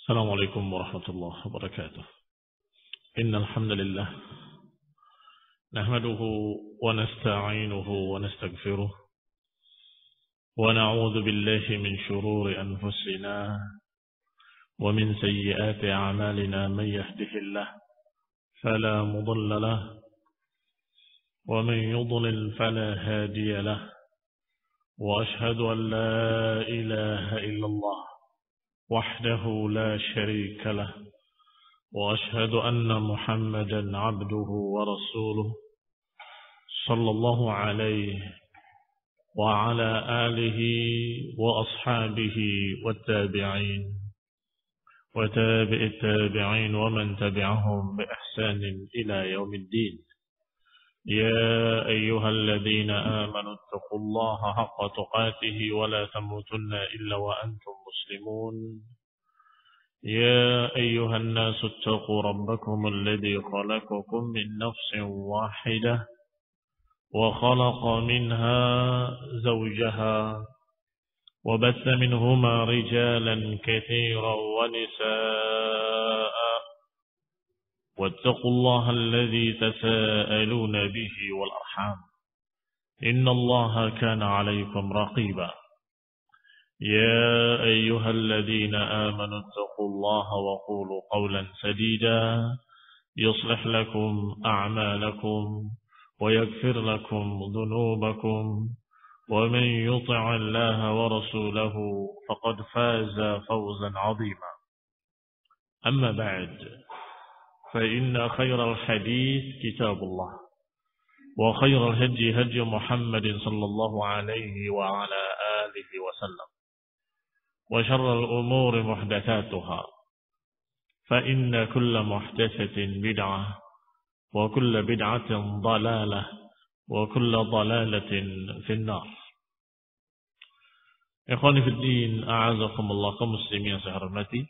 Assalamualaikum warahmatullahi wabarakatuh. Innal hamdalillah nahmaduhu wa nasta'inuhu wa nastaghfiruh wa na'udzu billahi min shururi anfusina wa min sayyiati a'malina man yahdihillah fala mudilla lahu wa man yudlil fala hadiya lahu wa ashhadu an la ilaha illallah وحده لا شريك له وأشهد أن محمدا عبده ورسوله صلى الله عليه وعلى آله وأصحابه والتابعين وتابع التابعين ومن تبعهم بإحسان إلى يوم الدين يا أيها الذين آمنوا اتقوا الله حق تقاته ولا تموتن إلا وأنتم مسلمون يا أيها الناس اتقوا ربكم الذي خلقكم من نفس واحدة وخلق منها زوجها وبث منهما رجالا كثيرا ونساء واتقوا الله الذي تساءلون به والأرحام إن الله كان عليكم رقيبا يا أيها الذين آمنوا اتقوا الله وقولوا قولا سديدا يصلح لكم أعمالكم ويغفر لكم ذنوبكم ومن يطع الله ورسوله فقد فاز فوزا عظيما أما بعد فإن خير الحديث كتاب الله وخير الهدي هدي محمد صلى الله عليه وعلى آله وسلم وشر الأمور محدثاتها فإن كل محدثة بدعة وكل بدعة ضلالة وكل ضلالة في النار. Ikhwani fi din, a'azakumullah, kaum muslimin yang saya hormati.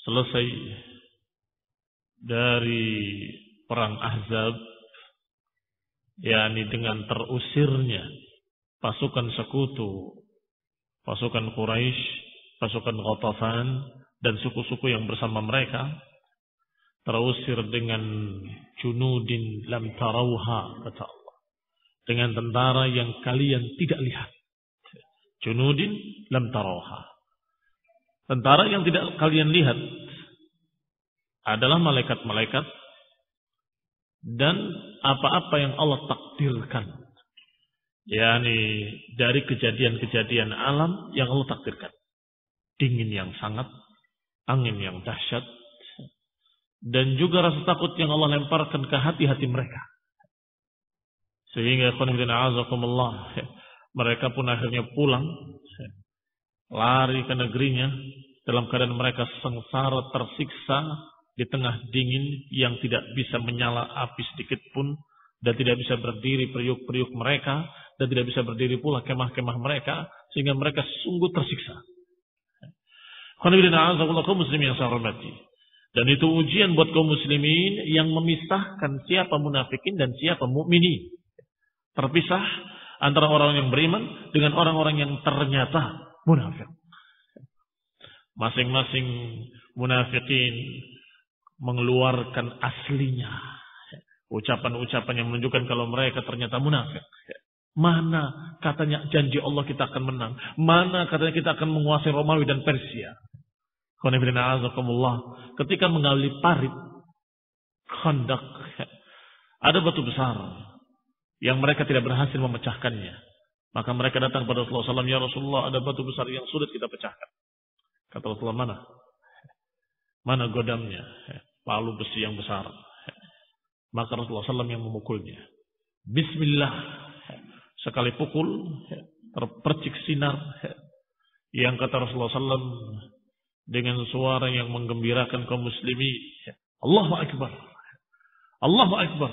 Selesai dari perang Ahzab, yakni dengan terusirnya pasukan sekutu, pasukan Quraisy, pasukan Ghatafan dan suku-suku yang bersama mereka, terusir dengan junudin lam tarauha, kata Allah, dengan tentara yang kalian tidak lihat. Junudin lam tarauha, tentara yang tidak kalian lihat adalah malaikat-malaikat dan apa-apa yang Allah takdirkan, yakni dari kejadian-kejadian alam yang Allah takdirkan. Dingin yang sangat, angin yang dahsyat, dan juga rasa takut yang Allah lemparkan ke hati-hati mereka. Sehingga mereka pun akhirnya pulang, lari ke negerinya dalam keadaan mereka sengsara, tersiksa di tengah dingin yang tidak bisa menyala api sedikit pun, dan tidak bisa berdiri periuk-periuk mereka, dan tidak bisa berdiri pula kemah-kemah mereka, sehingga mereka sungguh tersiksa. Kaum muslimin yang saya hormati, dan itu ujian buat kaum muslimin yang memisahkan siapa munafikin dan siapa mukminin. Terpisah antara orang yang beriman dengan orang-orang yang ternyata munafik. Masing-masing munafikin mengeluarkan aslinya, ucapan-ucapan yang menunjukkan kalau mereka ternyata munafik. Mana katanya janji Allah kita akan menang, mana katanya kita akan menguasai Romawi dan Persia. Ketika mengalami parit Khandaq, ada batu besar yang mereka tidak berhasil memecahkannya. Maka mereka datang pada Rasulullah SAW, ya Rasulullah, ada batu besar yang sulit kita pecahkan. Kata Rasulullah, mana godamnya, palu besi yang besar. Maka Rasulullah SAW yang memukulnya. Bismillah, sekali pukul terpercik sinar. Yang kata Rasulullah SAW dengan suara yang menggembirakan kaum muslimin, Allahu Akbar, Allahu Akbar.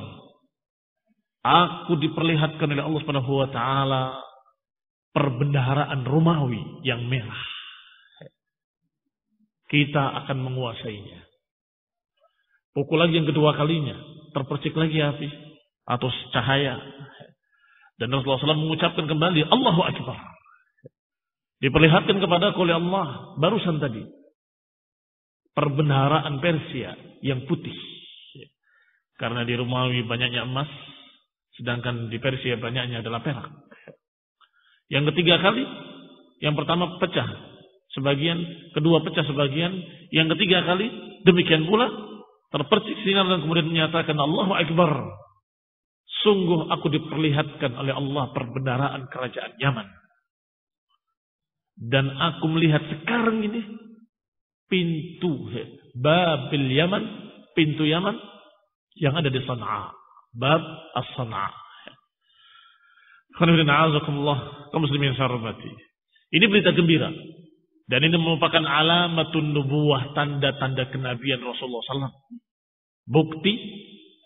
Aku diperlihatkan oleh Allah Subhanahu wa taala perbendaharaan Romawi yang merah. Kita akan menguasainya. Pukul lagi yang kedua kalinya, terpercik lagi api atau cahaya. Dan Rasulullah SAW mengucapkan kembali, Allahu Akbar. Diperlihatkan kepadaku oleh Allah barusan tadi perbendaharaan Persia yang putih. Karena di Romawi banyaknya emas, sedangkan di Persia banyaknya adalah perak. Yang ketiga kali, yang pertama pecah sebagian, kedua pecah sebagian, yang ketiga kali demikian pula terpercik sinar dan kemudian menyatakan Allahu Akbar. Sungguh aku diperlihatkan oleh Allah perbendaharaan kerajaan Yaman. Dan aku melihat sekarang ini pintu Babil Yaman, pintu Yaman yang ada di Sana'a, Bab As-Sana'a. Kaum muslimin syarabati. Ini berita gembira. Dan ini merupakan alamatun nubuwah, tanda-tanda kenabian Rasulullah SAW. Bukti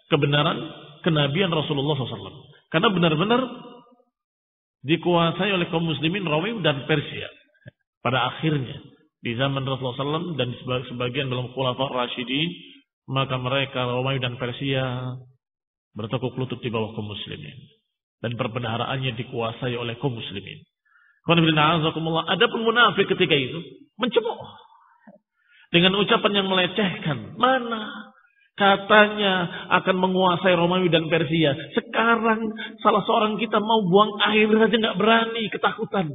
kebenaran kenabian Rasulullah SAW. Karena benar-benar dikuasai oleh kaum muslimin Romawi dan Persia. Pada akhirnya, di zaman Rasulullah SAW dan sebagian dalam Khulafaur Rasyidin, maka mereka Romawi dan Persia bertekuk lutut di bawah kaum muslimin. Dan perbendaharaannya dikuasai oleh kaum muslimin. Adapun munafik ketika itu mencemooh dengan ucapan yang melecehkan. Mana katanya akan menguasai Romawi dan Persia. Sekarang salah seorang kita mau buang air saja nggak berani, ketakutan.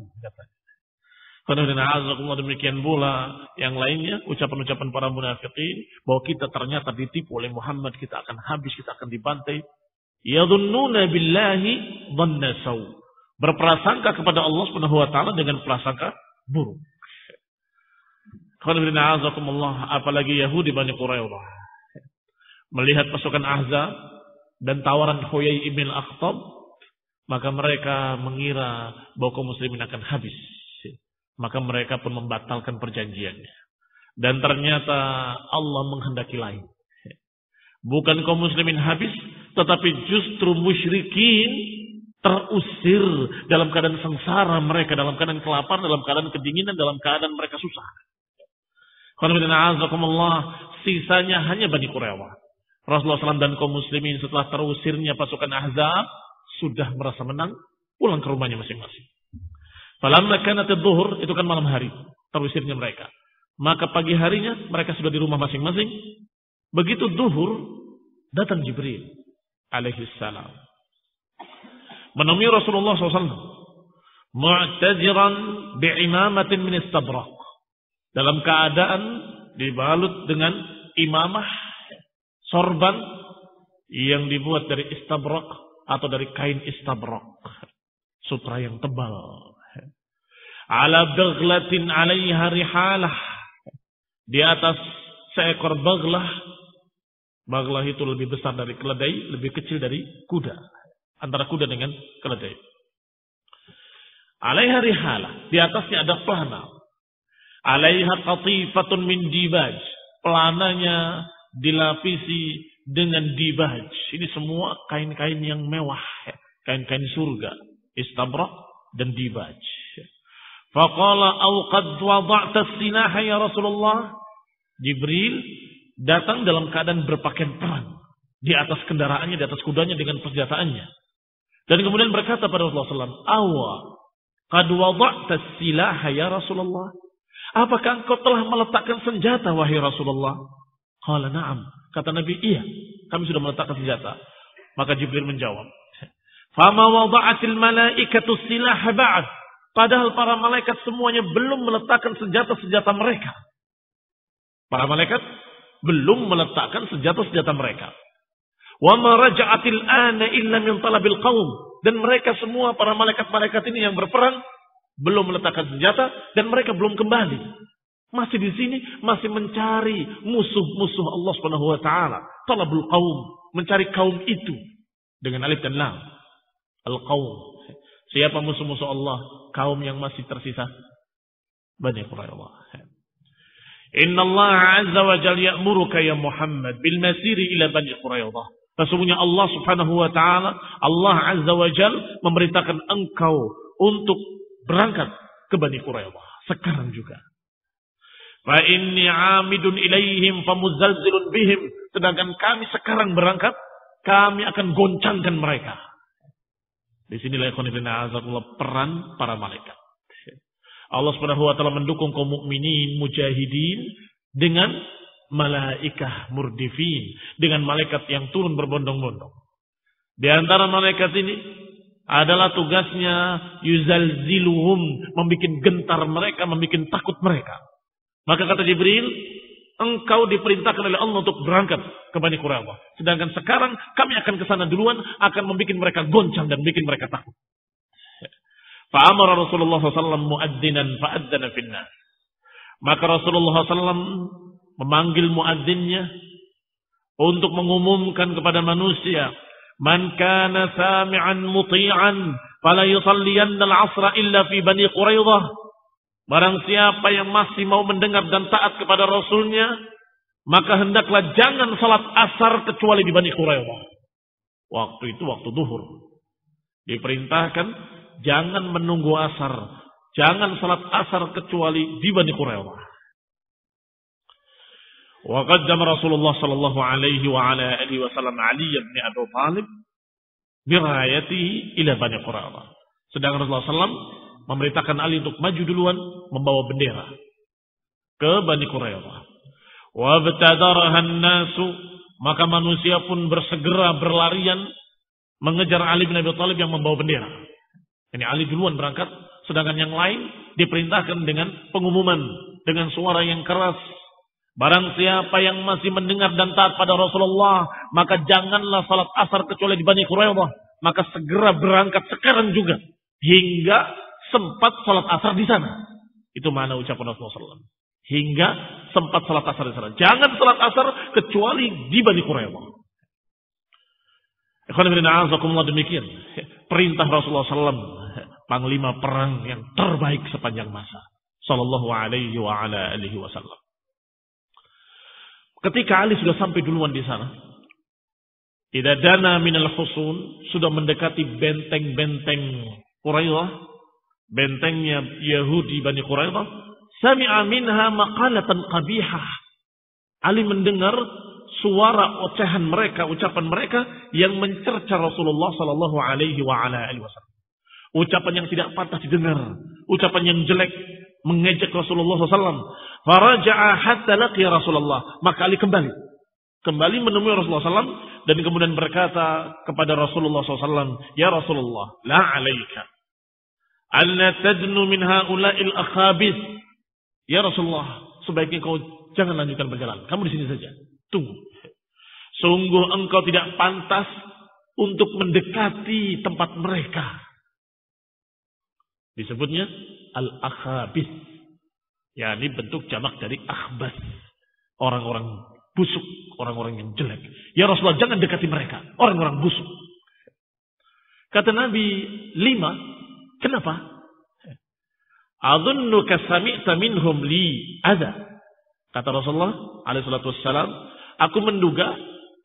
Demikian pula yang lainnya, ucapan-ucapan para munafikin bahwa kita ternyata ditipu oleh Muhammad, kita akan habis, kita akan dibantai. Yadhunnuna billahi dhanna saw. Berprasangka kepada Allah Subhanahu wa taala dengan prasangka buruk. Apalagi Yahudi Bani Quraidah melihat pasukan Ahzab dan tawaran Huyai ibn Akhtab, maka mereka mengira bahwa kaum muslimin akan habis. Maka mereka pun membatalkan perjanjiannya. Dan ternyata Allah menghendaki lain. Bukan kaum muslimin habis, tetapi justru musyrikin terusir dalam keadaan sengsara mereka, dalam keadaan kelaparan, dalam keadaan kedinginan, dalam keadaan mereka susah. Sisanya hanya Bani Quraidah. Rasulullah SAW dan kaum muslimin setelah terusirnya pasukan Ahzab sudah merasa menang, pulang ke rumahnya masing-masing. Falamma kanat adh-dhuhr, itu kan malam hari, terusirnya mereka. Maka pagi harinya mereka sudah di rumah masing-masing. Begitu zuhur, datang Jibril alaihi salam menemui Rasulullah SAW mu'taziran bi'imamatin min istabrak, dalam keadaan dibalut dengan imamah sorban yang dibuat dari istabrak atau dari kain istabrak, sutra yang tebal. Ala baghlatin 'alaiha rihalah, di atas seekor baglah. Baglah itu lebih besar dari keledai, lebih kecil dari kuda. Antara kuda dengan keledai. 'Alaiha rihalah, di atasnya ada pelana. 'Alaiha qatifatun min dibaj, pelananya dilapisi dengan dibaj. Ini semua kain-kain yang mewah, kain-kain surga, istabrak dan dibaj. Faqala aw qad wada'ta as-sinaha ya Rasulullah. Jibril datang dalam keadaan berpakaian perang, di atas kendaraannya, di atas kudanya dengan persenjataannya. Dan kemudian berkata pada Rasulullah SAW, "Awa qad wada'ta as-silaha ya Rasulullah." Apakah engkau telah meletakkan senjata wahai Rasulullah? Qala na'am. Kata Nabi, iya, kami sudah meletakkan senjata. Maka Jibril menjawab, "Fama wada'atil malaikatu as-silaha ba'd." Padahal para malaikat semuanya belum meletakkan senjata-senjata mereka. Para malaikat belum meletakkan senjata-senjata mereka. Wa ma raja'atil ana illa min talabil qaum. Dan mereka semua, para malaikat-malaikat ini yang berperang, belum meletakkan senjata dan mereka belum kembali. Masih di sini, masih mencari musuh-musuh Allah Subhanahu wa taala. Talabul qaum, mencari kaum itu dengan alif dan lam. Al-qaum. Siapa musuh-musuh Allah? Kaum yang masih tersisa. Bani Quraidah. Inna Allah azza wa jalla ya'muruka ya Muhammad bil masiri ila Bani Quraidah. Sesungguhnya Allah Subhanahu wa taala, Allah azza wa jalla memerintahkan engkau untuk berangkat ke Bani Quraidah sekarang juga. Fa inni 'amidun ilaihim famuzzalzilun bihim. Sedangkan kami sekarang berangkat, kami akan goncangkan mereka. Di sinilah peran para malaikat. Allah Subhanahu wa taala mendukung kaum mukminin mujahidin dengan malaikah murdifin, dengan malaikat yang turun berbondong-bondong. Di antara malaikat ini adalah tugasnya yuzalziluhum, membuat gentar mereka, membuat takut mereka. Maka kata Jibril, engkau diperintahkan oleh Allah untuk berangkat ke Bani Quraidah. Sedangkan sekarang kami akan ke sana duluan, akan membuat mereka goncang dan bikin mereka takut. Fa'amara Rasulullah SAW muaddinan fa'addana finnas. Maka Rasulullah SAW memanggil muadzinnya untuk mengumumkan kepada manusia, man kana sami'an muti'an fala yusalliyanna al-'asra illa fi Bani Quraidah. Barang siapa yang masih mau mendengar dan taat kepada Rasulnya, maka hendaklah jangan salat asar kecuali di Bani Quraidah. Waktu itu waktu zuhur. Diperintahkan jangan menunggu asar, jangan salat asar kecuali di Bani Quraidah. Wa qaddama Rasulullah sallallahu alaihi wa ala alihi wasallam Ali bin Abi Thalib bi rayatihi ila Bani Quraidah. Sedangkan Rasulullah sallallahu memerintahkan Ali untuk maju duluan membawa bendera ke Bani Quraidah. Wa btadaraha an-nasu, maka manusia pun bersegera berlarian mengejar Ali bin Abi Thalib yang membawa bendera. Ini Ali duluan berangkat, sedangkan yang lain diperintahkan dengan pengumuman dengan suara yang keras. Barang siapa yang masih mendengar dan taat pada Rasulullah, maka janganlah salat asar kecuali di Bani Quraidah. Maka segera berangkat sekarang juga hingga sempat salat asar di sana. Itu makna ucapan Rasulullah SAW. Hingga sempat salat asar di sana. Jangan salat asar kecuali di Bani Quraidah. Ikhwan fillah, azakumullah, demikian perintah Rasulullah SAW, panglima perang yang terbaik sepanjang masa, sallallahu alaihi wa ala alihi wasallam. Ketika Ali sudah sampai duluan di sana, idza dana minal husun, sudah mendekati benteng-benteng Quraidah, bentengnya Yahudi Bani Quraidah, sami'a minha maqalatan qabihah. Ali mendengar suara ocehan mereka, ucapan mereka yang mencerca Rasulullah sallallahu alaihi wa ala alihi wasallam. Ucapan yang tidak pantas didengar, ucapan yang jelek, mengejek Rasulullah SAW. Faraja'a hatta laqiya Rasulullah. Maka Ali kembali menemui Rasulullah SAW dan kemudian berkata kepada Rasulullah SAW, ya Rasulullah, la alaika alla tadnu min haula'il akhabis. Ya Rasulullah, sebaiknya kau jangan lanjutkan perjalanan. Kamu di sini saja. Tunggu. Sungguh engkau tidak pantas untuk mendekati tempat mereka. Disebutnya al-akhabis. Ya, ini bentuk jamak dari akhbas. Orang-orang busuk, orang-orang yang jelek. Ya Rasulullah, jangan dekati mereka. Orang-orang busuk. Kata Nabi, 5. Kenapa? Adhunnuka sami'ta minhum li adha. Kata Rasulullah alaihi salatu wassalam, aku menduga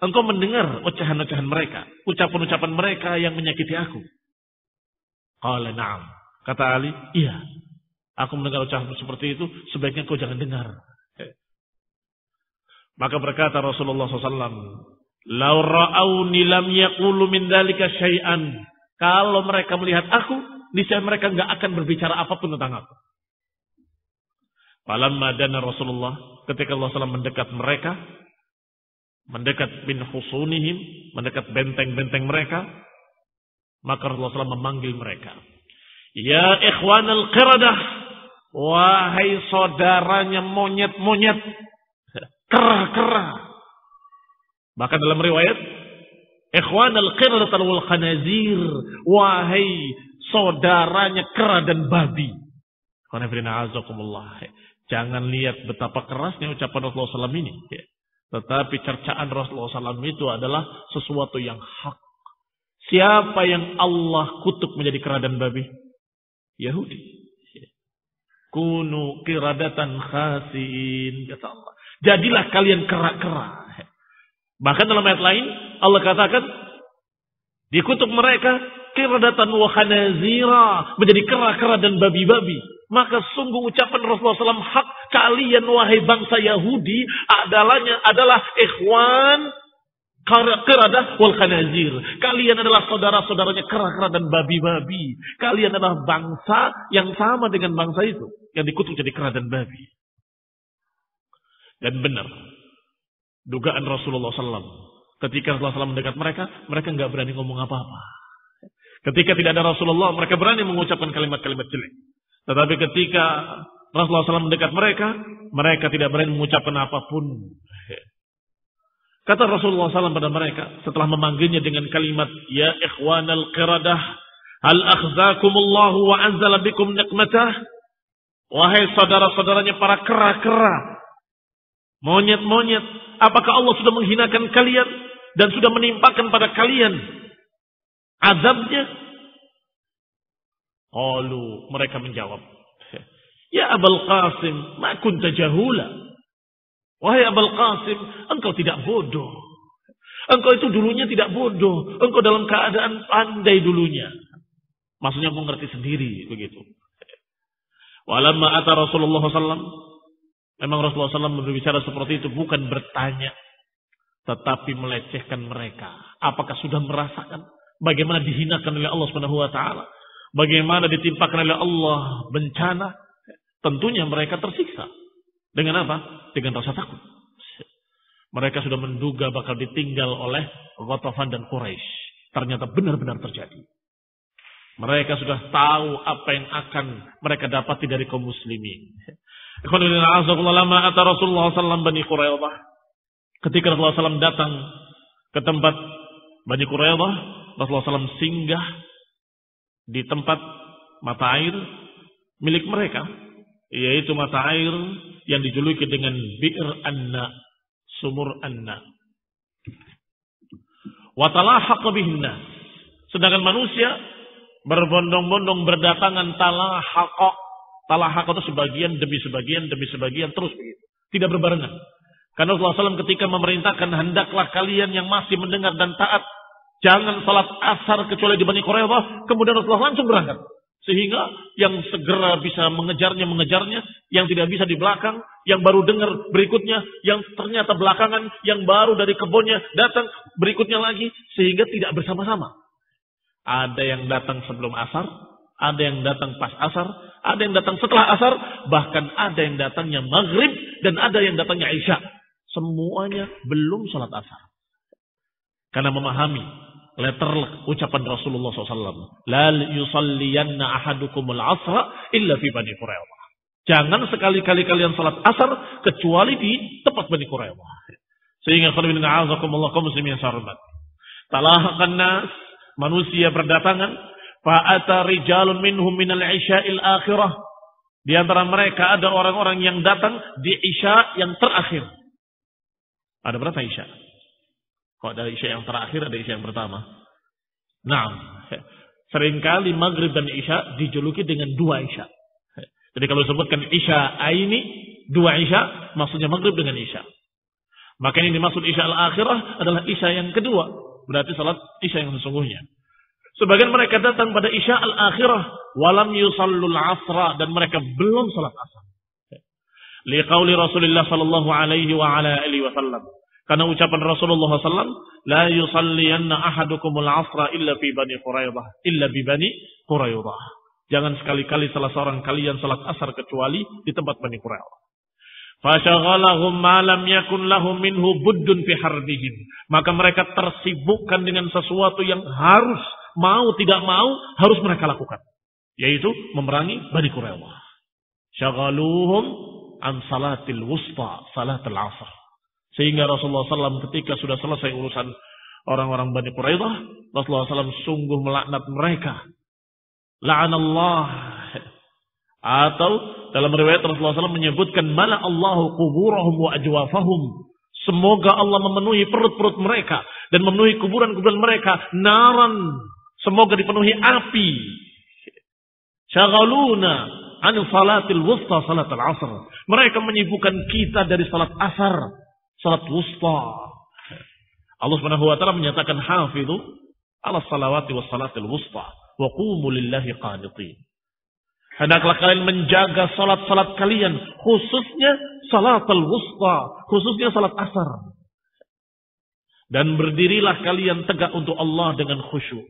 engkau mendengar ocehan-ocehan mereka, ucapan-ucapan mereka yang menyakiti aku. Qala na'am. Kata Ali, iya, aku mendengar ucapan seperti itu, sebaiknya kau jangan dengar. Maka berkata Rasulullah SAW, "Lau ra'auni lam yaqulu min dzalika syai'an." Kalau mereka melihat aku, niscaya mereka enggak akan berbicara apapun tentang aku. Falamma dana Rasulullah, ketika Allah SAW mendekat mereka, mendekat min husunihim, mendekat benteng-benteng mereka, maka Rasulullah SAW memanggil mereka. Ya ikhwanal qiradah, wahai saudaranya monyet-monyet, kera-kera. Bahkan dalam riwayat, ikhwanal qiradah wal khanazir, wahai saudaranya kera dan babi. Jangan lihat betapa kerasnya ucapan Rasulullah SAW ini. Tetapi cercaan Rasulullah SAW itu adalah sesuatu yang hak. Siapa yang Allah kutuk menjadi kera dan babi? Yahudi. Kunu qiradatan khasin, kata Allah. Jadilah kalian kera-kera. Bahkan dalam ayat lain Allah katakan dikutuk mereka qiradatan wa khanazira, menjadi kera-kera dan babi-babi. Maka sungguh ucapan Rasulullah SAW hak. Kalian wahai bangsa Yahudi adalah ikhwan Qiradah wal khanazir. Kalian adalah saudara-saudaranya kera-kera dan babi-babi. Kalian adalah bangsa yang sama dengan bangsa itu, yang dikutuk jadi kera dan babi. Dan benar, dugaan Rasulullah SAW. Ketika Rasulullah SAW mendekat mereka nggak berani ngomong apa-apa. Ketika tidak ada Rasulullah, mereka berani mengucapkan kalimat-kalimat jelek. Tetapi ketika Rasulullah SAW mendekat mereka tidak berani mengucapkan apapun. Kata Rasulullah SAW pada mereka setelah memanggilnya dengan kalimat, ya ikhwanal qiradah, hal akhzakumullahu wa anzala bikum nikmatah. Wahai saudara-saudaranya para kera-kera, monyet-monyet, apakah Allah sudah menghinakan kalian dan sudah menimpakan pada kalian azabnya? Mereka menjawab, ya Abul Qasim, ma kunta jahula. Wahai Abul Qasim, engkau tidak bodoh. Engkau itu dulunya tidak bodoh. Engkau dalam keadaan pandai dulunya. Maksudnya mengerti sendiri begitu. Walamma ata Rasulullah SAW, memang Rasulullah SAW berbicara seperti itu bukan bertanya, tetapi melecehkan mereka. Apakah sudah merasakan bagaimana dihinakan oleh Allah Subhanahu wa taala? Bagaimana ditimpakan oleh Allah bencana? Tentunya mereka tersiksa. Dengan apa? Dengan rasa takut. Mereka sudah menduga bakal ditinggal oleh Ghatafan dan Quraisy. Ternyata benar-benar terjadi. Mereka sudah tahu apa yang akan mereka dapati dari kaum muslimin. Lama ata Rasulullah SAW Bani Quraidah. Ketika Rasulullah SAW datang ke tempat Bani Quraidah, Rasulullah SAW singgah di tempat mata air milik mereka, yaitu mata air yang dijuluki dengan Bi'r Anna, sumur Anna. Wa talahaqa bihin nas. Sedangkan manusia berbondong-bondong berdatangan talahaqa. Talahaqa itu sebagian demi sebagian demi sebagian terus begitu. Tidak berbarengan. Karena Rasulullah SAW ketika memerintahkan hendaklah kalian yang masih mendengar dan taat jangan salat asar kecuali di Bani Quraidah, kemudian Rasulullah langsung berangkat. Sehingga yang segera bisa mengejarnya, yang tidak bisa di belakang, yang baru dengar berikutnya, yang ternyata belakangan, yang baru dari kebunnya datang berikutnya lagi, sehingga tidak bersama-sama. Ada yang datang sebelum asar, ada yang datang pas asar, ada yang datang setelah asar, bahkan ada yang datangnya maghrib, dan ada yang datangnya isya. Semuanya belum salat asar. Karena memahami letterlek ucapan Rasulullah SAW. La yusalliyanna ahadukumul asra illa fi Bani Quraidah. Jangan sekali-kali kalian salat asar kecuali di tempat Bani Quraidah. Sehingga kaum muslimin sarbat. Talahaqan nas, manusia berdatangan, fa'ata rijalun minhum minal isya'il akhirah. Di antara mereka ada orang-orang yang datang di isya yang terakhir. Ada berapa isya? Kok ada isya yang terakhir, ada isya yang pertama. Nah, seringkali maghrib dan isya dijuluki dengan dua isya. Jadi kalau disebutkan isya ini, dua isya, maksudnya maghrib dengan isya. Maka ini dimaksud isya al-akhirah adalah isya yang kedua. Berarti salat isya yang sesungguhnya. Sebagian mereka datang pada isya al-akhirah, walam yusallul asra, dan mereka belum salat asar. Liqauli Rasulullah sallallahu alaihi wa ala alihi wasallam. Karena ucapan Rasulullah SAW, la yusalliyanna ahadukumul asra illa fi Bani Quraidah, illa bi Bani Quraidah. Jangan sekali-kali salah seorang kalian salat asar kecuali di tempat Bani Quraidah. Fashaghalahum ma lam yakun lahum minhu buddun fi harbihim. Maka mereka tersibukkan dengan sesuatu yang harus, mau tidak mau, harus mereka lakukan. Yaitu memerangi Bani Quraidah. Syaghaluhum an salatil wusta, salatil asr. Sehingga Rasulullah SAW ketika sudah selesai urusan orang-orang Bani Quraidah, Rasulullah SAW sungguh melaknat mereka. La'anallah. Atau dalam riwayat Rasulullah SAW menyebutkan, Mala Allahu kuburahum wa ajwafahum. Semoga Allah memenuhi perut-perut mereka dan memenuhi kuburan-kuburan mereka naran. Semoga dipenuhi api. Syaghaluna an salatil wusta salatul asr. Mereka menyibukkan kita dari salat asar, salat wusta. Allah Subhanahu wa taala menyatakan hafizu ala salawati was salatil wusta wa qumu lillahi qanitin. Hendaklah kalian menjaga salat-salat kalian, khususnya salatul wusta, khususnya salat asar. Dan berdirilah kalian tegak untuk Allah dengan khusyuk.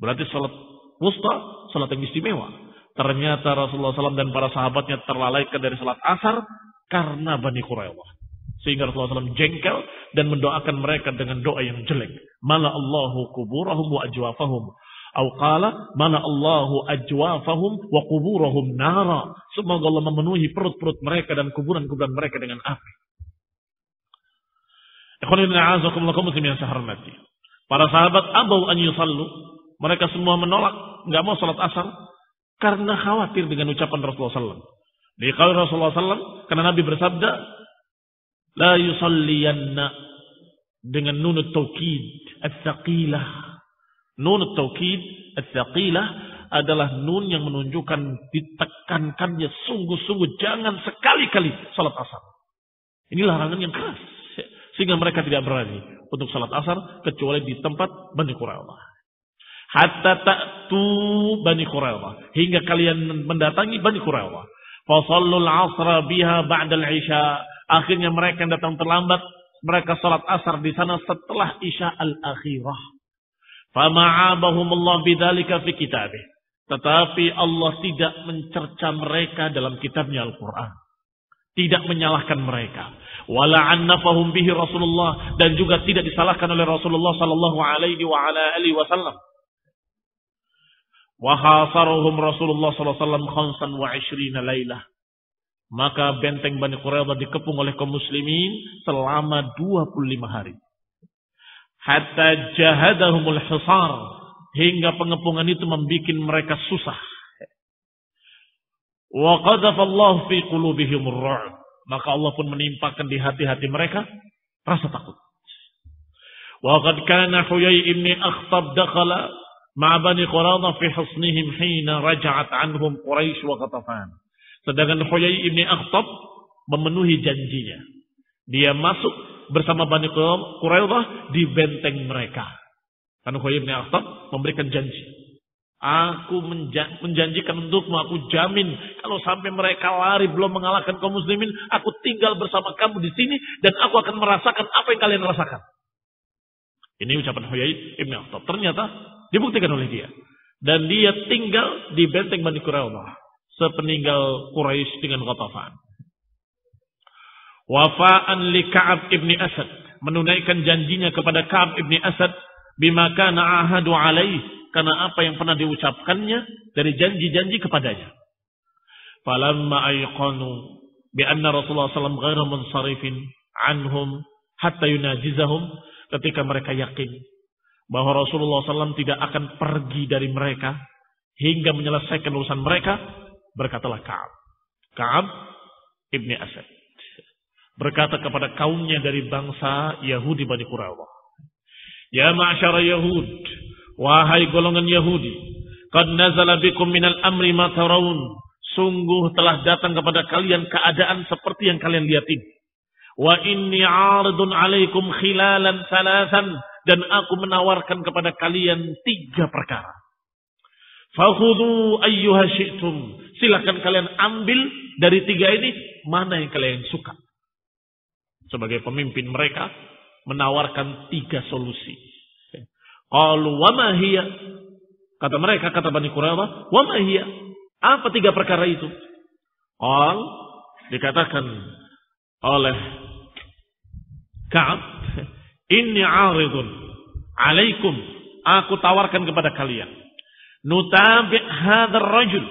Berarti salat wusta, salat yang istimewa. Ternyata Rasulullah SAW dan para sahabatnya terlalaikan dari salat asar karena Bani Quraidah. Sehingga Rasulullah SAW jengkel dan mendoakan mereka dengan doa yang jelek. Mala Allahu kuburahum wa ajwafahum. Au qala mana Allahu ajwafahum wa quburahum nara. Semoga Allah memenuhi perut-perut mereka dan kuburan-kuburan mereka dengan api. Para sahabat abau an yusallu. Mereka semua menolak, enggak mau salat asar karena khawatir dengan ucapan Rasulullah SAW. Di qaul Rasulullah SAW, karena Nabi bersabda, la yusalliyanna dengan nunut taukid ats-tsaqilah. Nun taukid ats-tsaqilah adalah nun yang menunjukkan ditekankannya sungguh-sungguh jangan sekali-kali salat asar. Ini larangan yang keras sehingga mereka tidak berani untuk salat asar kecuali di tempat Bani Quraidah. Hatta ta'tu Bani Quraidah, hingga kalian mendatangi Bani Quraidah. Fa shallul 'asra biha ba'da al-'isha. Akhirnya mereka yang datang terlambat, mereka salat asar di sana setelah Isya al-akhirah. Fama'abahumullah bidzalika fi kitabih. Tetapi Allah tidak mencerca mereka dalam kitabnya Al-Quran. Tidak menyalahkan mereka. Wala'annafahum bihi Rasulullah. Dan juga tidak disalahkan oleh Rasulullah sallallahu alaihi wa ala alihi wasallam. Wa hasaruhum Rasulullah sallallahu alaihi wasallam khamsan wa 20 lailah. Maka benteng Bani Quraidah dikepung oleh kaum muslimin selama 25 hari. Hatta jahadahumul hisar, hingga pengepungan itu membuat mereka susah. Wa qadhafa Allah fi qulubihimur ru'b, maka Allah pun menimpakan di hati-hati mereka rasa takut. Wa qad kana Huyai ibn Akhtab dakhala ma'a Bani Quraidah fi husnihim hina raja'at anhum Quraisy wa Ghatafan. Sedangkan Huyai ibn Akhtab memenuhi janjinya. Dia masuk bersama Bani Quraidah di benteng mereka. Karena Huyai bin Akhtab memberikan janji. Aku menjanjikan untukmu, aku jamin kalau sampai mereka lari belum mengalahkan kaum muslimin, aku tinggal bersama kamu di sini dan aku akan merasakan apa yang kalian rasakan. Ini ucapan Huyai bin Akhtab. Ternyata dibuktikan oleh dia. Dan dia tinggal di benteng Bani Quraidah sepeninggal Quraisy dengan Ghatafan. Wafa'an li Ka'ab ibni Asad, menunaikan janjinya kepada Ka'ab ibni Asad bima kana ahadu alaih, karena apa yang pernah diucapkannya dari janji-janji kepadanya. Falamma ayqanu bi anna Rasulullah sallallahu alaihi wasallam ghairu munsarifin anhum hatta yunajizahum, ketika mereka yakin bahwa Rasulullah SAW tidak akan pergi dari mereka hingga menyelesaikan urusan mereka, berkatalah Ka'ab ibni Asad berkata kepada kaumnya dari bangsa Yahudi Bani Quraidah, ya ma'syara Yahud, wahai golongan Yahudi, qad nazala bikum minal amri ma tarawun, sungguh telah datang kepada kalian keadaan seperti yang kalian lihat ini. Wa inni 'aridun 'alaikum khilalan salasan, dan aku menawarkan kepada kalian 3 perkara. Fakhudhu ayyuha syi'tum, silakan kalian ambil dari 3 ini mana yang kalian suka. Sebagai pemimpin mereka menawarkan 3 solusi. Qalu wa ma hiya? Kata mereka, kata Bani Quraidah, wa ma hiya? Apa 3 perkara itu? Qal, dikatakan oleh Ka'ab, inni 'aridun 'alaikum, aku tawarkan kepada kalian, nutabi' hadzal rajul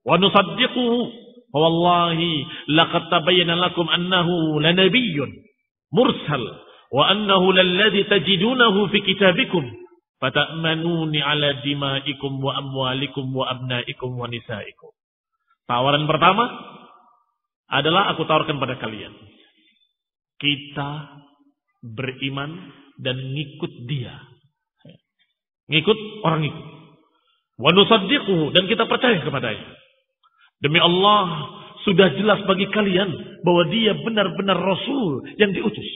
wa nusaddiquhu. Wallahi laqad tabayyana lakum annahu lanabiyyun mursal wa annahu lalladhi tajidunahu fi kitabikum fata'manuni ala dimaikum wa amwalikum wa abnaikum wa nisaikum. Tawaran pertama adalah aku tawarkan pada kalian, kita beriman dan ngikut dia, ngikut orang itu, wa nusaddiquhu, dan kita percaya kepadanya. Demi Allah, sudah jelas bagi kalian bahwa dia benar-benar Rasul yang diutus.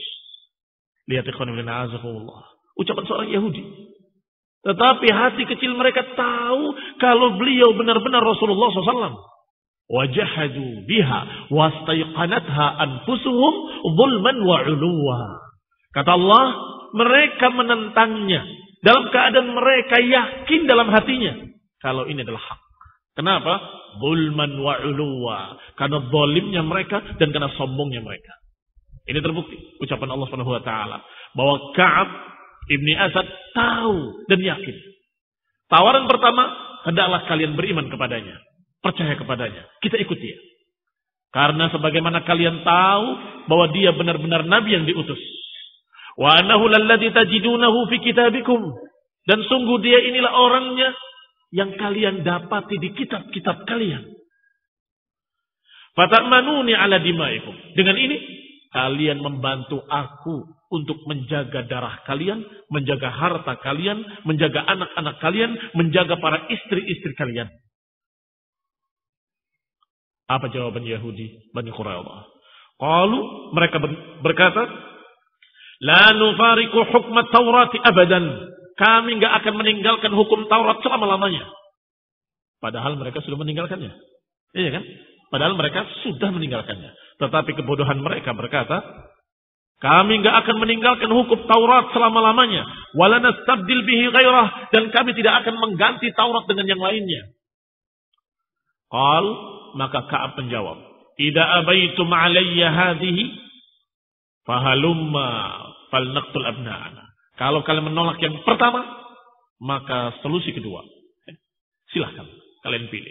Lihat ikhwan fillah, a'azakumullah. Ucapan seorang Yahudi. Tetapi hati kecil mereka tahu kalau beliau benar-benar Rasulullah SAW. Wajahadu biha wastaiqanatha anfusuhum zulman wa uluwa. Kata Allah, mereka menentangnya dalam keadaan mereka yakin dalam hatinya kalau ini adalah hak. Kenapa? Zulman wa uluwa. Karena zalimnya mereka dan karena sombongnya mereka. Ini terbukti ucapan Allah Subhanahu wa taala bahwa Ka'ab Ibni Asad tahu dan yakin. Tawaran pertama, hendaklah kalian beriman kepadanya, percaya kepadanya, kita ikut dia. Karena sebagaimana kalian tahu bahwa dia benar-benar nabi yang diutus. Wa annahu lalladzi tajidunahu fi kitabikum, dan sungguh dia inilah orangnya yang kalian dapati di kitab-kitab kalian. Fata'manuni ala dimaikum. Dengan ini kalian membantu aku untuk menjaga darah kalian, menjaga harta kalian, menjaga anak-anak kalian, menjaga para istri-istri kalian. Apa jawaban Yahudi Bani Quraidah? Qalu, mereka berkata, la nufariqu hukma Taurati abadan. Kami enggak akan meninggalkan hukum Taurat selama-lamanya. Padahal mereka sudah meninggalkannya. Iya kan? Padahal mereka sudah meninggalkannya. Tetapi kebodohan mereka berkata, kami enggak akan meninggalkan hukum Taurat selama-lamanya. Wala nastabdil bihi ghairah. Dan kami tidak akan mengganti Taurat dengan yang lainnya. Qal, maka Ka'ab menjawab, idza abaitum alayya hadhihi fahalumma falnaqtul abna'ana. Kalau kalian menolak yang pertama, maka solusi kedua. Silahkan kalian pilih.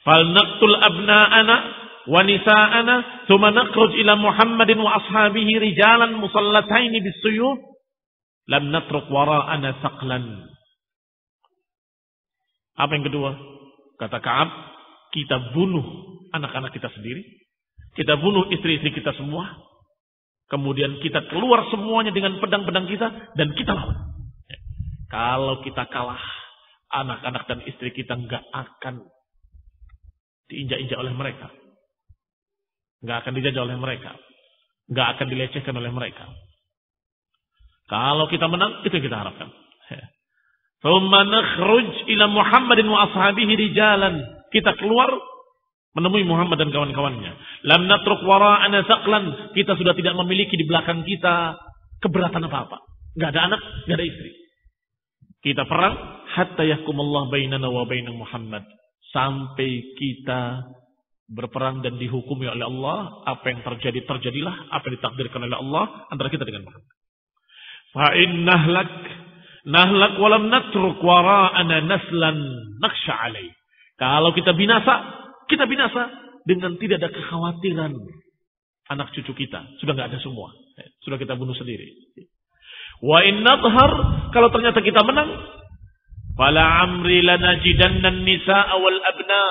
Falnaqtul abna'ana wa nisa'ana thumma nakhruj ila Muhammadin wa ashabihi rijalan musallataini bisuyuf lam natruk wara'ana saqlan. Apa yang kedua? Kata Ka'ab, kita bunuh anak-anak kita sendiri, kita bunuh istri-istri kita semua, kemudian kita keluar semuanya dengan pedang-pedang kita dan kita lawan. Kalau kita kalah, anak-anak dan istri kita nggak akan diinjak-injak oleh mereka, nggak akan dijajah oleh mereka, nggak akan dilecehkan oleh mereka. Kalau kita menang, itu yang kita harapkan. Thumma nakhruj ila Muhammadin wa ashabihi rijalan. Kita keluar menemui Muhammad dan kawan-kawannya. Lam natruk wara'ana saqlan. Kita sudah tidak memiliki di belakang kita keberatan apa-apa. Enggak ada anak, enggak ada istri. Kita perang hatta yahkumullah bainana wa baina Muhammad. Sampai kita berperang dan dihukumi oleh Allah. Apa yang terjadi, terjadilah. Apa yang ditakdirkan oleh Allah antara kita dengan Muhammad. Fa'in nahlak walam natruk wara'ana naslan naksha alaih. Kalau kita binasa dengan tidak ada kekhawatiran anak cucu kita. Sudah nggak ada semua. Sudah kita bunuh sendiri. Wa in nadhar, kalau ternyata kita menang, fala amri lanajidanna nisaa wal abna.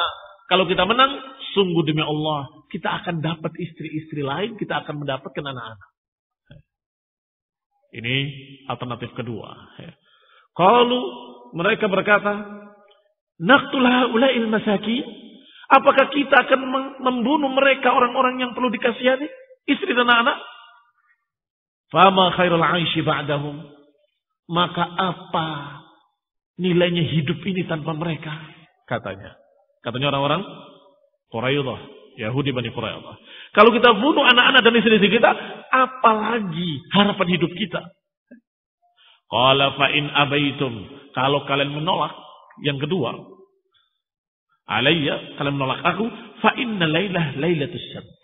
Kalau kita menang, sungguh demi Allah, kita akan dapat istri-istri lain, kita akan mendapatkan anak-anak. Ini alternatif kedua. Kalau mereka berkata, naqtul haula'il masakin, apakah kita akan membunuh mereka orang-orang yang perlu dikasihani, istri dan anak? Fama khairul 'aishi ba'dahum, maka apa nilainya hidup ini tanpa mereka? Katanya orang-orang Quraidah, Yahudi Bani Quraidah. Kalau kita bunuh anak-anak dan istri-istri kita, apalagi harapan hidup kita? Qala fa in abaitum, kalau kalian menolak yang kedua, alayya, kalian menolak aku, fa inna lailah lailatus sabt.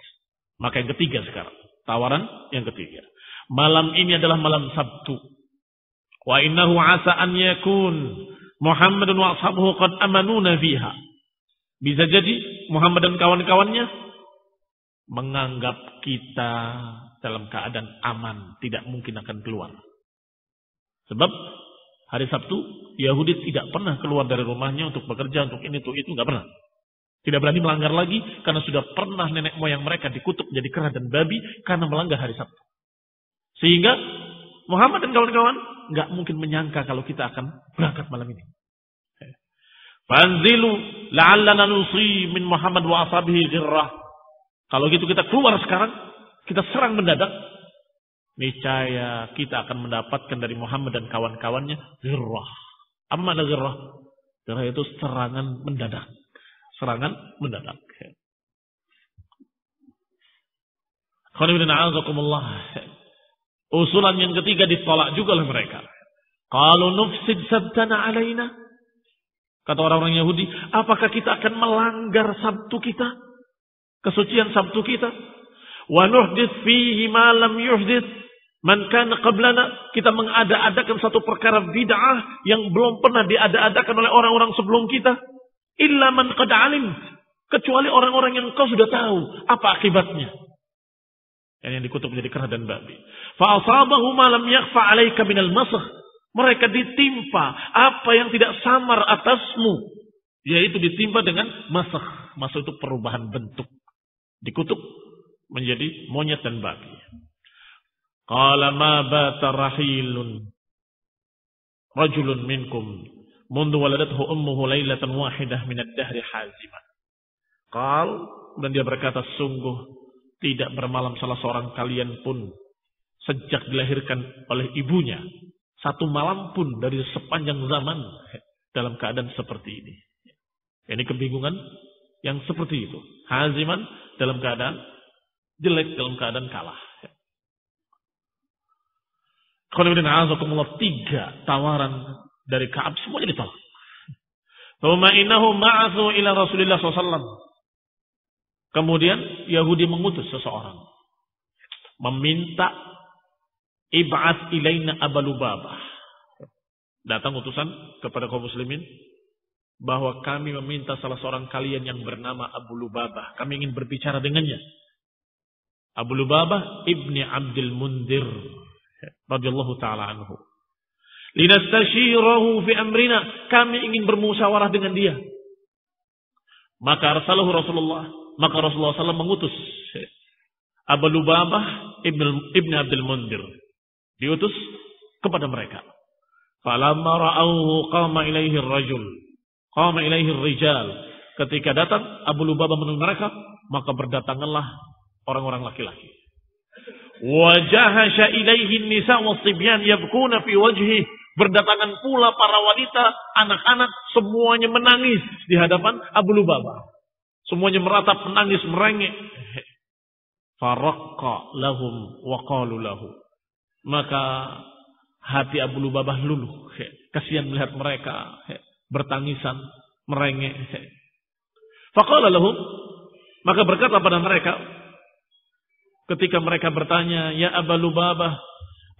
Maka yang ketiga sekarang, tawaran yang ketiga. Malam ini adalah malam Sabtu. Wa innahu asa an yakun Muhammadun wa ashabuhu qad amanuna fiha. Bisa jadi Muhammad dan kawan-kawannya menganggap kita dalam keadaan aman, tidak mungkin akan keluar. Sebab hari Sabtu, Yahudi tidak pernah keluar dari rumahnya untuk bekerja, untuk ini, untuk itu, nggak pernah. Tidak berani melanggar lagi, karena sudah pernah nenek moyang mereka dikutuk jadi kera dan babi, karena melanggar hari Sabtu. Sehingga, Muhammad dan kawan-kawan, nggak mungkin menyangka kalau kita akan berangkat malam ini. Fanzilu, la'allana nusi min Muhammad wa ashabihi ghirrah. Kalau gitu kita keluar sekarang, kita serang mendadak, niscaya kita akan mendapatkan dari Muhammad dan kawan-kawannya ghirrah. Apa makna ghirrah? Ghirrah itu serangan mendadak. Serangan mendadak. Usulan yang ketiga ditolak juga oleh mereka. Kalau nufsid sabtana alaina. Kata orang-orang Yahudi, apakah kita akan melanggar Sabtu kita? Kesucian Sabtu kita? Wa nuhdits fihi ma lam yuhdits man kana qablana. Kita mengada-adakan satu perkara bid'ah yang belum pernah diada-adakan oleh orang-orang sebelum kita. Illa man qad alim. Kecuali orang-orang yang kau sudah tahu apa akibatnya. Yang dikutuk menjadi kera dan babi. Fa asabahu ma lam yakhfa 'alaika minal masakh. Mereka ditimpa apa yang tidak samar atasmu. Yaitu ditimpa dengan masakh. Masakh itu perubahan bentuk. Dikutuk menjadi monyet dan babi. Qala ma bata rahilun rajulun minkum mundu waladathu ummuhu lailatan wahidah minad dahri haziman. Dan dia berkata, sungguh tidak bermalam salah seorang kalian pun sejak dilahirkan oleh ibunya. Satu malam pun dari sepanjang zaman dalam keadaan seperti ini. Ini kebingungan yang seperti itu. Haziman dalam keadaan jelek, dalam keadaan kalah. Tiga tawaran dari Ka'ab semuanya ditolak. Thumma innahu ma'athu ila Rasulillah SAW. Kemudian Yahudi mengutus seseorang. Meminta ib'at ilaina Abu Lubabah. Datang utusan kepada kaum muslimin. Bahwa kami meminta salah seorang kalian yang bernama Abu Lubabah. Kami ingin berbicara dengannya. Abu Lubabah ibni Abdul Mundir. Radiyallahu ta'ala anhu. Linastashirahu fi amrina. Kami ingin bermusyawarah dengan dia. Maka arsalahu Rasulullah. Maka Rasulullah SAW mengutus Abu Lubabah ibn Abdul Mundir. Diutus kepada mereka. Falamma ra'auhu qama ilaihi ar-rajul. Qama ilaihi ar-rijal. Ketika datang Abu Lubabah menemui mereka, maka berdatanganlah orang-orang laki-laki. Wajahasha ilaihi an-nisa was-sibyan yabkuna fi wajhihi. Berdatangan pula para wanita, anak-anak, semuanya menangis di hadapan Abu Lubabah. Semuanya meratap, menangis, merengek. Faraqqa lahum wa qalu lahu. Maka hati Abu Lubabah luluh. Kasihan melihat mereka bertangisan, merengek. Faqala lahum. Maka berkata pada mereka, ketika mereka bertanya, ya Abu Lubabah,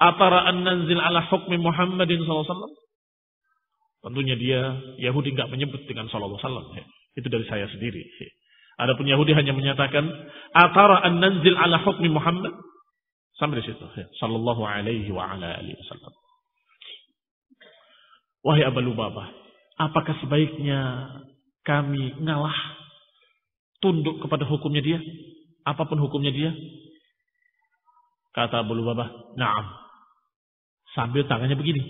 atara an nanzil ala hukmi Muhammadin SAW? Tentunya dia, Yahudi enggak menyebut dengan sallallahu alaihi wasallam. Itu dari saya sendiri. Adapun Yahudi hanya menyatakan atara an nanzil ala hukmi Muhammad. Sampai di situ. Sallallahu alaihi wa ala alihi wasallam. Wahai Abu Lubabah, apakah sebaiknya kami ngalah, tunduk kepada hukumnya dia? Apapun hukumnya dia? Kata Abu Lubabah, na'am. Sambil tangannya begini.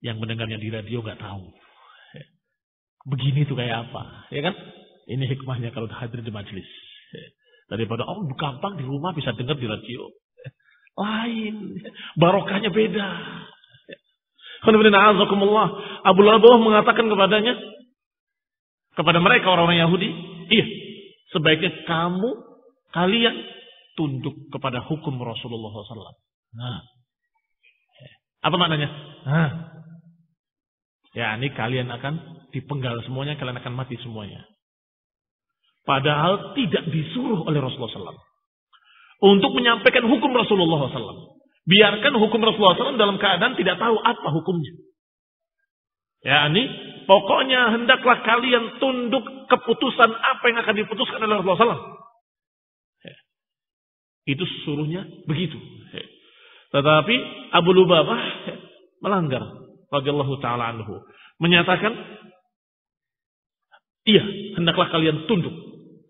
Yang mendengarnya di radio nggak tahu. Begini itu kayak apa, ya kan? Ini hikmahnya kalau hadir di majelis. Daripada gampang di rumah bisa dengar di radio. Lain, barokahnya beda. Abu Lubabah mengatakan kepada mereka orang-orang Yahudi, iya, sebaiknya kalian tunduk kepada hukum Rasulullah SAW. Nah, apa maknanya? Ya, ini kalian akan dipenggal semuanya, kalian akan mati semuanya. Padahal tidak disuruh oleh Rasulullah SAW untuk menyampaikan hukum Rasulullah SAW. Biarkan hukum Rasulullah SAW dalam keadaan tidak tahu apa hukumnya. Ya, ini pokoknya hendaklah kalian tunduk keputusan apa yang akan diputuskan oleh Rasulullah SAW. Itu suruhnya begitu. Tetapi Abu Lubabah melanggar. Radhiyallahu ta'ala anhu. Menyatakan, iya, hendaklah kalian tunduk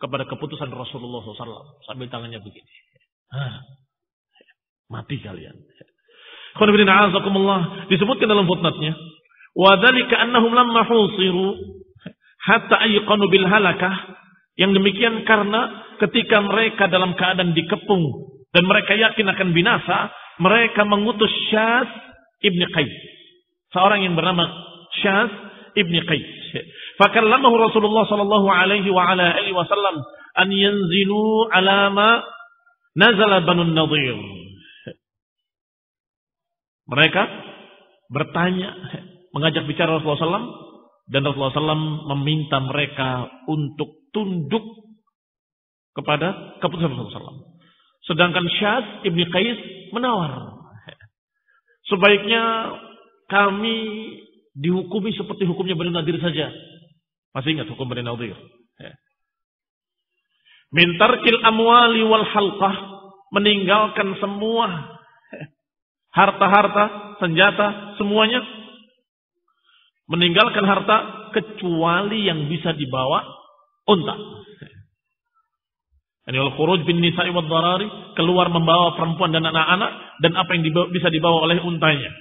kepada keputusan Rasulullah SAW. Sambil tangannya begini. Mati kalian. Disebutkan dalam footnote-nya. وَذَلِكَ أَنَّهُمْ لَمَّا حُوصِرُوا حَتَّى أَيْقَنُوا بِالْهَلَكَةِ. Yang demikian karena ketika mereka dalam keadaan dikepung dan mereka yakin akan binasa, mereka mengutus Syaz ibn Qais. Seorang yang bernama Syaz ibn Qais. Fakallamahu Rasulullah sallallahu alaihi wa ala alihi wasallam an yanzilu ala ma nazala Banu Nadir. Mereka bertanya, mengajak bicara Rasulullah SAW, dan Rasulullah SAW meminta mereka untuk tunduk kepada keputusan Rasulullah SAW. Sedangkan Syaz ibn Qais menawar, sebaiknya kami dihukumi seperti hukumnya Bani Nadir saja. Masih ingat hukum Bani Nadir? Min tarkil amwali wal halqah, meninggalkan semua harta-harta, senjata, semuanya. Meninggalkan harta kecuali yang bisa dibawa unta. Ini al-khuruj bin nisa'i wad darari, keluar membawa perempuan dan anak-anak, dan apa yang bisa dibawa oleh untanya.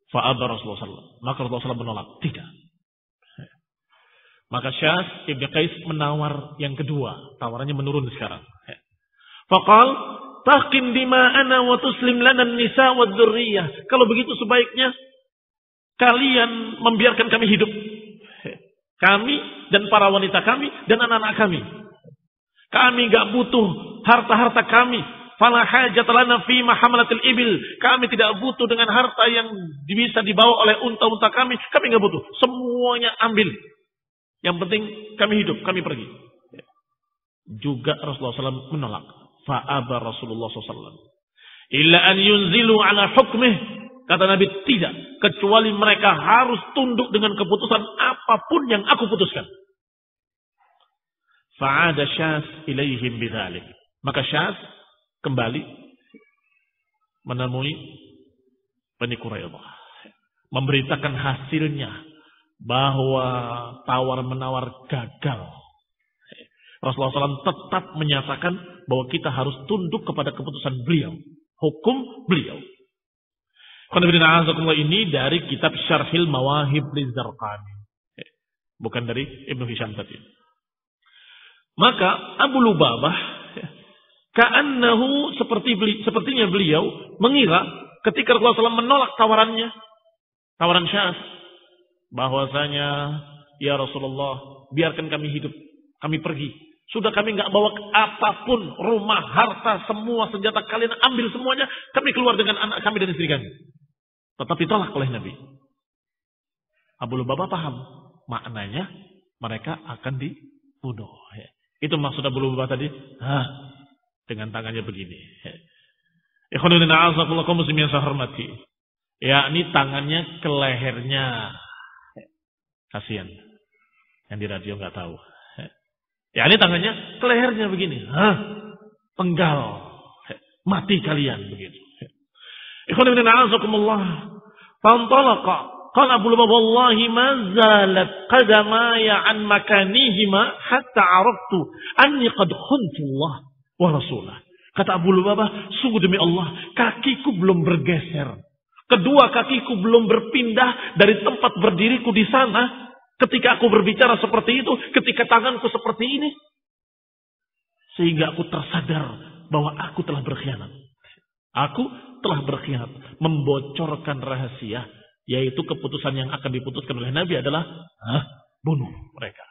Fa'aba Rasulullah SAW. Maka Rasulullah SAW menolak. Tidak. Maka Syaz ibn Qais menawar yang kedua. Tawarannya menurun sekarang. Faqal, taqin dima'ana wa tuslim lana nisa wa dzurriyyah. Kalau begitu sebaiknya kalian membiarkan kami hidup. Kami dan para wanita kami dan anak-anak kami. Kami gak butuh harta-harta kami. Fala hajat lana fi mahamalatil ibil. Kami tidak butuh dengan harta yang bisa dibawa oleh unta-unta kami. Kami gak butuh. Semuanya ambil. Yang penting kami hidup, kami pergi. Juga Rasulullah SAW menolak. Fa'aba Rasulullah SAW. Illa an yunzilu ala hukmih. Kata Nabi, tidak. Kecuali mereka harus tunduk dengan keputusan apapun yang aku putuskan. Fa'ada Syaz ilaihim bidzalik. Maka Syaz kembali menemui Bani Quraidah, memberitakan hasilnya bahwa tawar-menawar gagal. Rasulullah SAW tetap menyatakan bahwa kita harus tunduk kepada keputusan beliau, hukum beliau. Ini dari kitab Syarhil Mawahib Lizzarqani, bukan dari Ibnu Hisham tadi. Maka Abu Lubabah ka'annahu sepertinya beliau mengira ketika Rasulullah SAW menolak tawaran Syaz, bahwasanya ya Rasulullah, biarkan kami hidup, kami pergi. Sudah kami enggak bawa apapun, rumah, harta, semua senjata kalian ambil semuanya, kami keluar dengan anak kami dan istri kami. Tetapi tolak oleh Nabi. Abu Lubabah paham maknanya mereka akan dibunuh. Itu maksud Abu Lubabah tadi. Dengan tangannya begini. Ikhwanuddin a'azakumullah kaum muslimin yang saya hormati. Yakni tangannya ke lehernya. Kasihan. Yang di radio nggak tahu. Yakni tangannya ke lehernya begini. Penggal. Mati kalian begitu. Ikhwanuddin a'azakumullah. Fantalaqa. Qala Abu Lubabah, wallahi ma zalat qadamaya an makanihima hatta araftu anni qad khuntu Allah wa rasulah. Kata Abu Lubabah, sungguh demi Allah, kakiku belum bergeser. Kedua kakiku belum berpindah dari tempat berdiriku di sana ketika aku berbicara seperti itu, ketika tanganku seperti ini. Sehingga aku tersadar bahwa aku telah berkhianat. Aku telah berkhianat, membocorkan rahasia. Yaitu keputusan yang akan diputuskan oleh Nabi adalah bunuh mereka.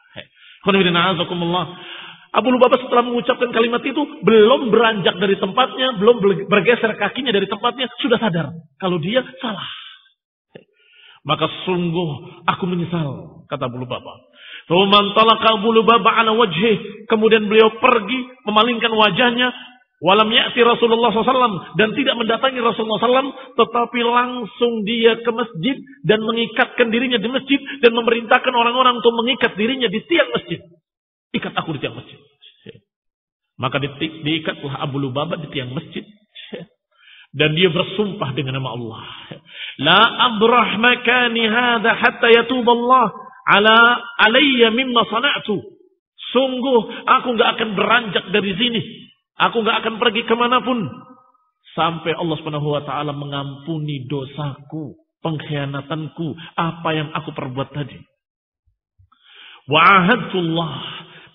Abu Lubabah setelah mengucapkan kalimat itu belum beranjak dari tempatnya, belum bergeser kakinya dari tempatnya, sudah sadar kalau dia salah. Maka sungguh aku menyesal, kata Abu Lubabah. Abu Lubabah ala wajhih, kemudian beliau pergi memalingkan wajahnya. Walam ya'ti Rasulullah SAW, dan tidak mendatangi Rasulullah SAW, tetapi langsung dia ke masjid dan mengikatkan dirinya di masjid dan memerintahkan orang-orang untuk mengikat dirinya di tiang masjid. Ikat aku di tiang masjid. Maka diikatlah Abu Lubabah di tiang masjid. Dan dia bersumpah dengan nama Allah. La abrah makani hadha hatta yatuballah alayya mimma sana'tu. Sungguh aku gak akan beranjak dari sini. Aku gak akan pergi kemanapun sampai Allah Subhanahu wa taala mengampuni dosaku, pengkhianatanku, apa yang aku perbuat tadi. Wa ahadtullah,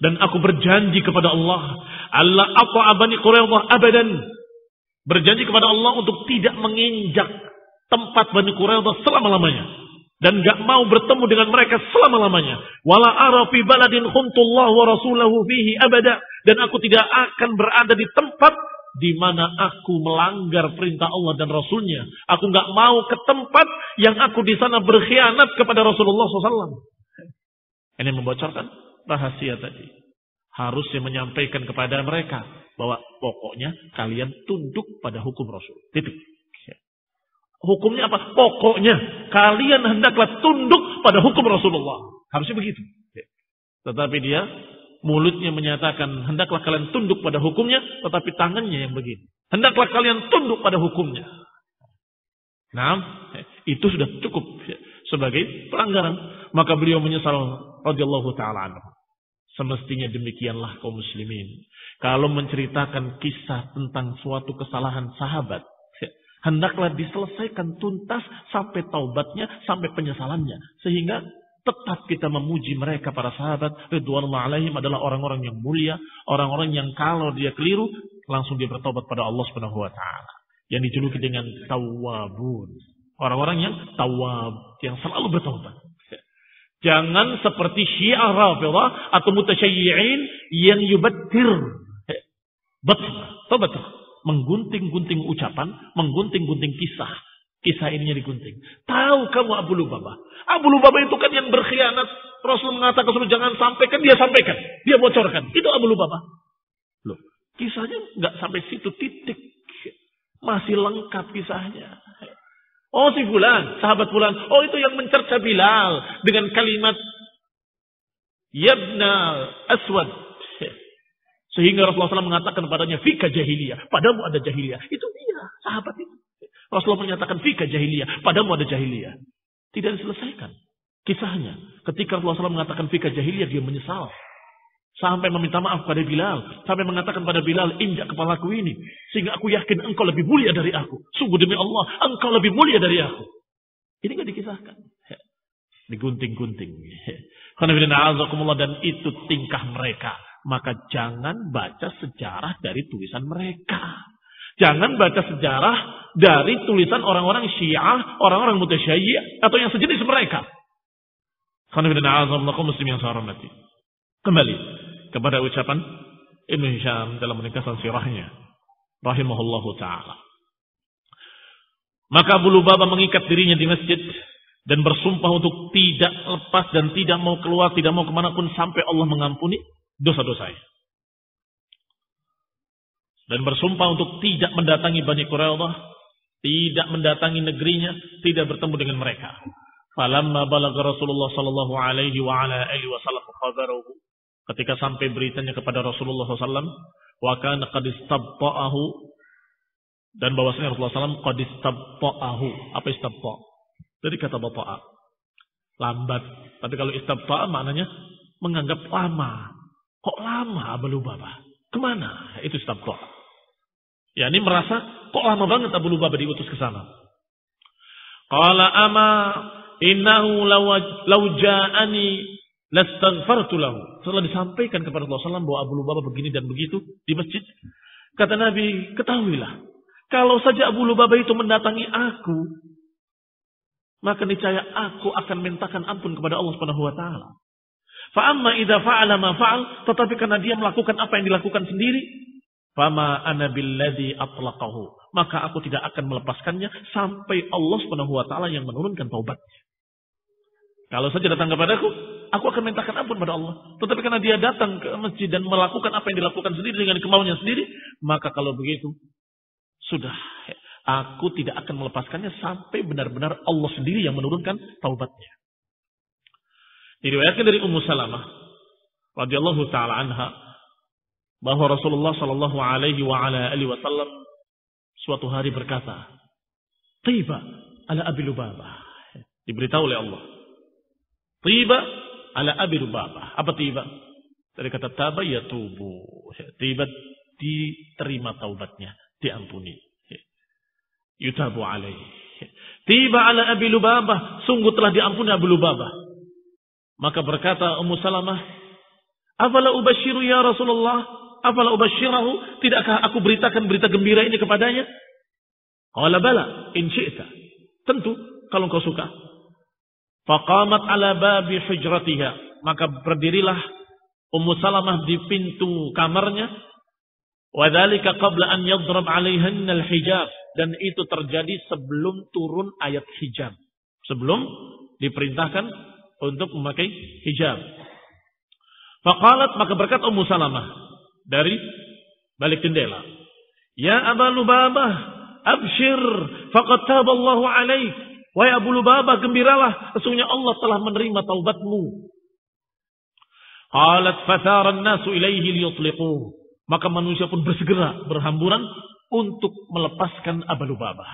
dan aku berjanji kepada Allah, Allah ata'a Bani Quraidah abadan. Berjanji kepada Allah untuk tidak menginjak tempat Bani Quraidah selama-lamanya. Dan gak mau bertemu dengan mereka selama-lamanya. Wala ara fi baladin khuntullah wa rasulahu fihi abada. Dan aku tidak akan berada di tempat di mana aku melanggar perintah Allah dan Rasulnya. Aku nggak mau ke tempat yang aku di sana berkhianat kepada Rasulullah SAW. Ini membocorkan rahasia tadi. Harusnya menyampaikan kepada mereka bahwa pokoknya kalian tunduk pada hukum Rasul. Titik. Hukumnya apa? Pokoknya kalian hendaklah tunduk pada hukum Rasulullah. Harusnya begitu. Tetapi dia mulutnya menyatakan hendaklah kalian tunduk pada hukumnya, tetapi tangannya yang begini. Hendaklah kalian tunduk pada hukumnya. Nah, itu sudah cukup sebagai pelanggaran. Maka beliau menyesal radhiyallahu taala anhu. Semestinya demikianlah kaum muslimin. Kalau menceritakan kisah tentang suatu kesalahan sahabat, hendaklah diselesaikan tuntas sampai taubatnya, sampai penyesalannya. Sehingga tetap kita memuji mereka para sahabat ridwanullah alaihim adalah orang-orang yang mulia, orang-orang yang kalau dia keliru langsung dia bertobat pada Allah Subhanahu wa taala. Yang dijuluki dengan tawwabun. Orang-orang yang tawwab, yang selalu bertobat. Jangan seperti Syiah Rafidhah atau mutasyayyi'in yang yubattir. Betul. Menggunting-gunting ucapan, menggunting-gunting kisah. Kisah ininya digunting. Tahu kamu Abu Lubabah? Abu Lubabah itu kan yang berkhianat. Rasul mengatakan suruh jangan sampaikan, dia sampaikan. Dia bocorkan. Itu Abu Lubabah. Loh, kisahnya nggak sampai situ titik. Masih lengkap kisahnya. Oh si fulan, sahabat fulan. Oh itu yang mencerca Bilal dengan kalimat Yabna Aswad. Sehingga Rasulullah SAW mengatakan padanya fika jahiliyah. Padamu ada jahiliyah. Itu dia, sahabat itu. Rasulullah menyatakan fika jahiliyah, padamu ada jahiliyah. Tidak diselesaikan kisahnya. Ketika Rasulullah SAW mengatakan fika jahiliyah, dia menyesal. Sampai meminta maaf pada Bilal. Sampai mengatakan pada Bilal, injak kepalaku ini. Sehingga aku yakin engkau lebih mulia dari aku. Sungguh demi Allah, engkau lebih mulia dari aku. Ini tidak dikisahkan. Digunting-gunting. Dan itu tingkah mereka. Maka jangan baca sejarah dari tulisan mereka. Jangan baca sejarah dari tulisan orang-orang Syiah, orang-orang mutasyayyi' atau yang sejenis mereka. Muslim yang saya hormati. Kembali kepada ucapan Ibnu Hisham dalam ringkasan sirahnya, rahimahullahu taala. Maka Abu Lubabah mengikat dirinya di masjid dan bersumpah untuk tidak lepas dan tidak mau keluar, tidak mau kemanapun sampai Allah mengampuni dosa-dosanya. Dan bersumpah untuk tidak mendatangi Bani Quraidah, tidak mendatangi negerinya, tidak bertemu dengan mereka. Falamma balagha Rasulullah sallallahu alaihi wa ala alihi wasallam khabarahu, ketika sampai beritanya kepada Rasulullah SAW, wa kana qad istabta'ahu, dan bahwasanya Rasulullah SAW qad istabta'ahu. Apa istabta'? Dari kata bata'a, lambat. Tapi kalau istabta'a maknanya menganggap lama. Kok lama Abu Lubabah? Kemana? Itu istabta'. Ya, ini merasa kok lama banget Abu Lubabah diutus ke sana. Qala ama innahu law ja'ani lastaghfartu lahu. Setelah disampaikan kepada Rasulullah SAW bahwa Abu Lubabah begini dan begitu di masjid, kata Nabi, ketahuilah, kalau saja Abu Lubabah itu mendatangi aku, maka niscaya aku akan mintakan ampun kepada Allah Subhanahu wa taala. Fa amma idza fa'ala ma fa'al, tetapi karena dia melakukan apa yang dilakukan sendiri, fama ana billadzi atlaqahu, maka aku tidak akan melepaskannya sampai Allah Subhanahu wa taala yang menurunkan taubatnya. Kalau saja datang kepadaku, aku akan mintakan ampun pada Allah. Tetapi karena dia datang ke masjid dan melakukan apa yang dilakukan sendiri dengan kemauannya sendiri, maka kalau begitu sudah, aku tidak akan melepaskannya sampai benar-benar Allah sendiri yang menurunkan taubatnya. Diriwayatkan dari Ummu Salamah radhiyallahu taala anha bahwa Rasulullah sallallahu alaihi wa ala alihi wasallam suatu hari berkata, "Tiba ala Abi Lubabah." Diberitahu oleh Allah. Tiba ala Abi Lubabah. Apa tiba? Dari kata taba yatubu. Tiba diterima taubatnya, diampuni. Yutabu alaihi. Tiba ala Abi Lubabah, sungguh telah diampuni Abu Lubabah. Maka berkata Ummu Salamah, "Afala ubashiru ya Rasulullah? Afala ubashirahu? Tidakkah aku beritakan berita gembira ini kepadanya?" Qala bala in syi'ta. Tentu kalau engkau suka. Faqamat ala babi hujratiha, maka berdirilah Ummu Salamah di pintu kamarnya. Wa dzalika qabla an yadrab 'alaihinna al-hijab, dan itu terjadi sebelum turun ayat hijab. Sebelum diperintahkan untuk memakai hijab. Faqalat, maka berkata Ummu Salamah dari balik jendela, "Ya Aba Lubabah, abshir, faqad taballahu 'alaik." Wahai Abu Lubabah, gembiralah, sesungguhnya Allah telah menerima taubatmu. Qalat fathara an-nasu ilaihi liyutliquh. Maka manusia pun bersegera berhamburan untuk melepaskan Abu Lubabah.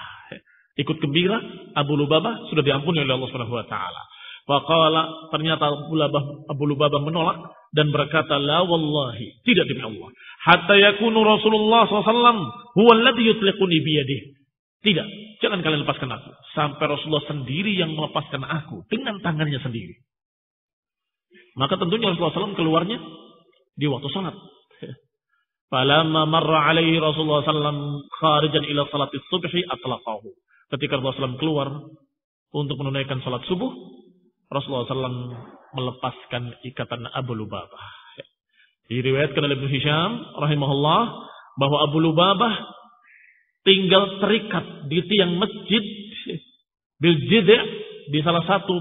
Ikut gembira, Abu Lubabah sudah diampuni oleh Allah Subhanahu wa taala. Faqala, ternyata Abu Lubabah menolak dan berkata, la wallahi, tidak demi Allah, hatta yakunu Rasulullah SAW huwa alladhi yutliquni biyadihi. Tidak, jangan kalian lepaskan aku sampai Rasulullah sendiri yang melepaskan aku dengan tangannya sendiri. Maka tentunya Rasulullah SAW keluarnya di waktu salat. Falamma marra alaihi Rasulullah SAW kharijan ila salati subhi atlaqahu. Ketika Rasulullah SAW keluar untuk menunaikan salat subuh, Rasulullah SAW melepaskan ikatan Abu Lubabah. Diriwayatkan oleh Ibnu Hisham rahimahullah bahwa Abu Lubabah tinggal terikat di tiang masjid bil jid' di salah satu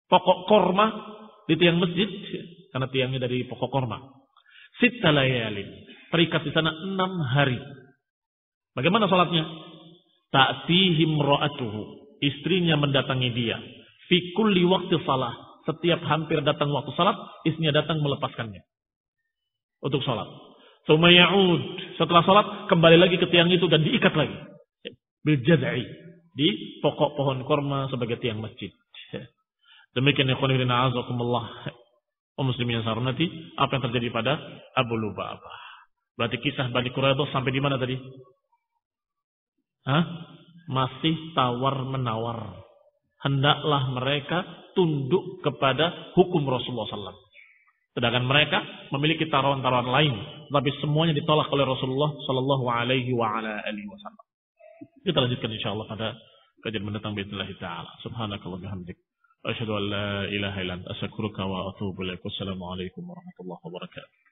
pokok korma di tiang masjid, karena tiangnya dari pokok korma. Sitta layalin, terikat di sana 6 hari. Bagaimana salatnya? Ta'tihim ra'atuhu, istrinya mendatangi dia. Fi kulli waqti salah, setiap hampir datang waktu salat, istrinya datang melepaskannya untuk salat. Tsumma ya'ud, setelah salat kembali lagi ke tiang itu dan diikat lagi. Bil jaz'i, di pokok pohon korma sebagai tiang masjid. Demikian ya khairin a'azakumullah. Muslimin yang saya hormati, apa yang terjadi pada Abu Lubabah. Berarti kisah Bani Quraidah sampai di mana tadi? Masih tawar-menawar. Hendaklah mereka tunduk kepada hukum Rasulullah SAW. Sedangkan mereka memiliki taruhan-taruhan lain, tapi semuanya ditolak oleh Rasulullah Sallallahu Alaihi Wasallam. Kita lanjutkan insyaallah pada kajian mendatang bismillah taala. Subhanakallah bihamdik. Asyhadu an la ilaha illa anta astaghfiruka wa atubu ilaik. Wassalamualaikum warahmatullahi wabarakatuh.